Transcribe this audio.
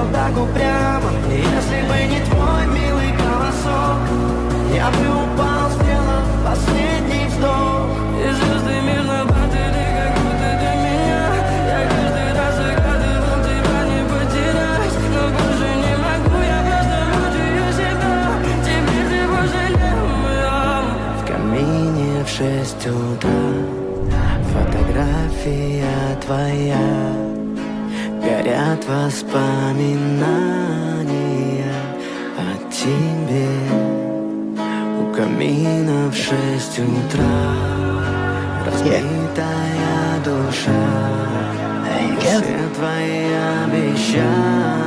вот так упрямо. И если бы не твой милый голосок, я бы упал, сделав последний вздох. И звезды мирно падают, как будто до меня. Я каждый раз загадывал тебя не потерять, но больше не могу, я просто мучаю себя. Теперь ты пожалел моем. В камине в 6 утра фотография твоя, горят воспоминания о тебе. У камина в 6 утра разбитая душа, все твои обещания